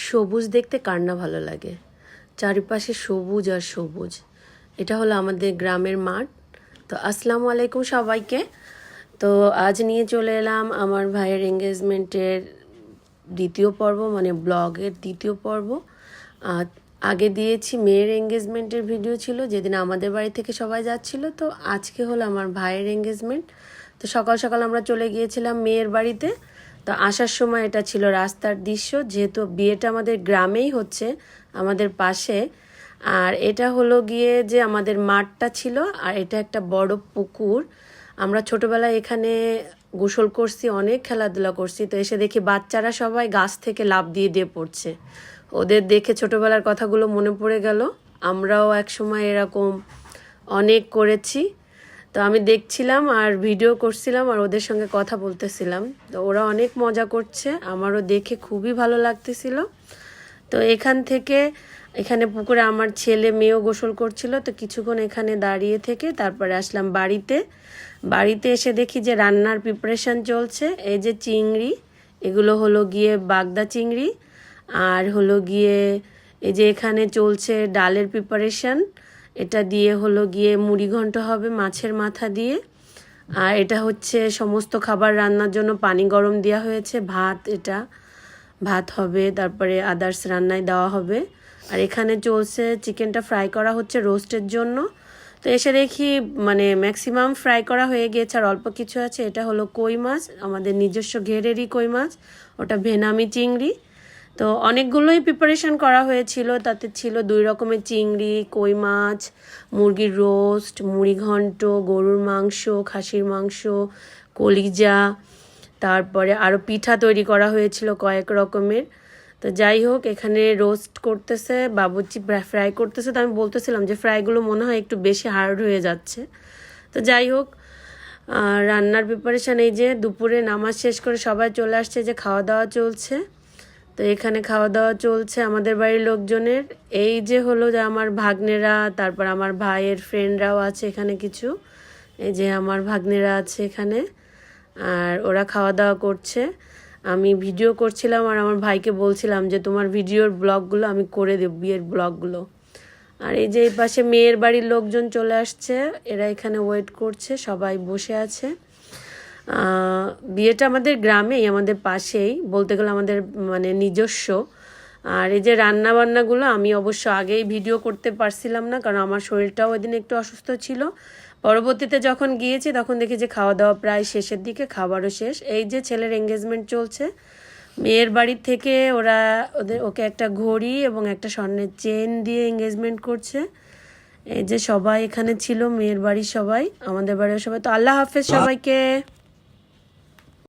সবুজ দেখতে কার না ভালো লাগে। চারিপাশে সবুজ আর সবুজ। এটা হলো আমাদের গ্রামের মাঠ। তো আসসালামু আলাইকুম সবাইকে। তো আজ নিয়ে চলে এলাম আমার ভাইয়ের এঙ্গেজমেন্টের দ্বিতীয় পর্ব, মানে ব্লগের দ্বিতীয় পর্ব। আগে দিয়েছি মেয়ের এঙ্গেজমেন্টের ভিডিও, ছিল যেদিন আমাদের বাড়ি থেকে সবাই যাচ্ছিল। তো আজকে হলো আমার ভাইয়ের এঙ্গেজমেন্ট। তো সকাল সকাল আমরা চলে গিয়েছিলাম মেয়ের বাড়িতে। তো আসার সময় এটা ছিল রাস্তার দৃশ্য, যেহেতু বিয়েটা আমাদের গ্রামেই হচ্ছে, আমাদের পাশে। আর এটা হলো গিয়ে যে আমাদের মাঠটা ছিল, আর এটা একটা বড় পুকুর। আমরা ছোটবেলায় এখানে গোসল করছি, অনেক খেলাধুলা করছি। তো এসে দেখি বাচ্চারা সবাই গাছ থেকে লাফ দিয়ে দিয়ে পড়ছে। ওদের দেখে ছোটবেলার কথাগুলো মনে পড়ে গেল। আমরাও এক সময় এরকম অনেক করেছি। তো আমি দেখছিলাম আর ভিডিও করছিলাম আর ওদের সঙ্গে কথা বলতেছিলাম। তো ওরা অনেক মজা করছে, আমারও দেখে খুবই ভালো লাগতেছিল। তো এখানে পুকুরে আমার ছেলে মেয়েও গোসল করছিল। তো কিছুক্ষণ এখানে দাঁড়িয়ে থেকে তারপরে আসলাম বাড়িতে এসে দেখি যে রান্নার প্রিপারেশান চলছে। এই যে চিংড়ি, এগুলো হলো গিয়ে বাগদা চিংড়ি। আর হলো গিয়ে এই যে এখানে চলছে ডালের প্রিপারেশান। এটা দিয়ে হলো গিয়ে মুড়ি ঘন্ট হবে মাছের মাথা দিয়ে। আর এটা হচ্ছে সমস্ত খাবার রান্নার জন্য পানি গরম দেওয়া হয়েছে। ভাত হবে, তারপরে আদার্স রান্নায় দেওয়া হবে। আর এখানে চলছে চিকেনটা ফ্রাই করা হচ্ছে রোস্টের জন্য। তো এসে দেখি মানে ম্যাক্সিমাম ফ্রাই করা হয়ে গিয়েছে, আর অল্প কিছু আছে। এটা হলো কই মাছ, আমাদের নিজস্ব ঘেরেরই কই মাছ, ওটা ভেনামি চিংড়ি। তো অনেকগুলোই প্রিপারেশন করা হয়েছিল। তাতে ছিল 2 রকমের চিংড়ি, কই মাছ, মুরগির রোস্ট, মুড়ি ঘন্ট, গরুর মাংস, খাসির মাংস, কলিজা, তারপরে আরও পিঠা তৈরি করা হয়েছিল কয়েক রকমের। তো যাই হোক, এখানে রোস্ট করতেছে, বাবুর্চি ফ্রাই করতেছে। তো আমি বলতেছিলাম যে ফ্রাইগুলো মনে হয় একটু বেশি হার্ড হয়ে যাচ্ছে। তো যাই হোক, রান্নার প্রিপারেশান এই যে দুপুরে নামাজ শেষ করে সবাই চলে আসছে, যে খাওয়া দাওয়া চলছে। তো এখানে খাওয়া দাওয়া চলছে আমাদের বাড়ির লোকজনের। এই যে হলো যে আমার ভাগ্নেরা, তারপর আমার ভাইয়ের ফ্রেন্ডরাও আছে এখানে কিছু। এই যে আমার ভাগ্নেরা আছে এখানে, আর ওরা খাওয়া দাওয়া করছে। আমি ভিডিও করছিলাম আর আমার ভাইকে বলছিলাম যে তোমার ভিডিওর ব্লগগুলো আমি করে দেব, বিয়ের ব্লগগুলো। আর এই যে এই পাশে মেয়ের বাড়ির লোকজন চলে আসছে, এরা এখানে ওয়েট করছে, সবাই বসে আছে। বিয়েটা আমাদের গ্রামেই, আমাদের পাশেই, বলতে গেলে আমাদের মানে নিজস্ব। আর এই যে রান্না বান্নাগুলো আমি অবশ্য আগেই ভিডিও করতে পারছিলাম না, কারণ আমার শরীরটাও ওই দিন একটু অসুস্থ ছিল। পরবর্তীতে যখন গিয়েছি তখন দেখি যে খাওয়া দাওয়া প্রায় শেষের দিকে, খাবারও শেষ। এই যে ছেলের এঙ্গেজমেন্ট চলছে মেয়ের বাড়ির থেকে, ওকে একটা ঘড়ি এবং একটা স্বর্ণের চেন দিয়ে এঙ্গেজমেন্ট করছে। এই যে সবাই এখানে ছিল, মেয়ের বাড়ির সবাই, আমাদের বাড়ির সবাই। তো আল্লাহ হাফেজ সবাইকে।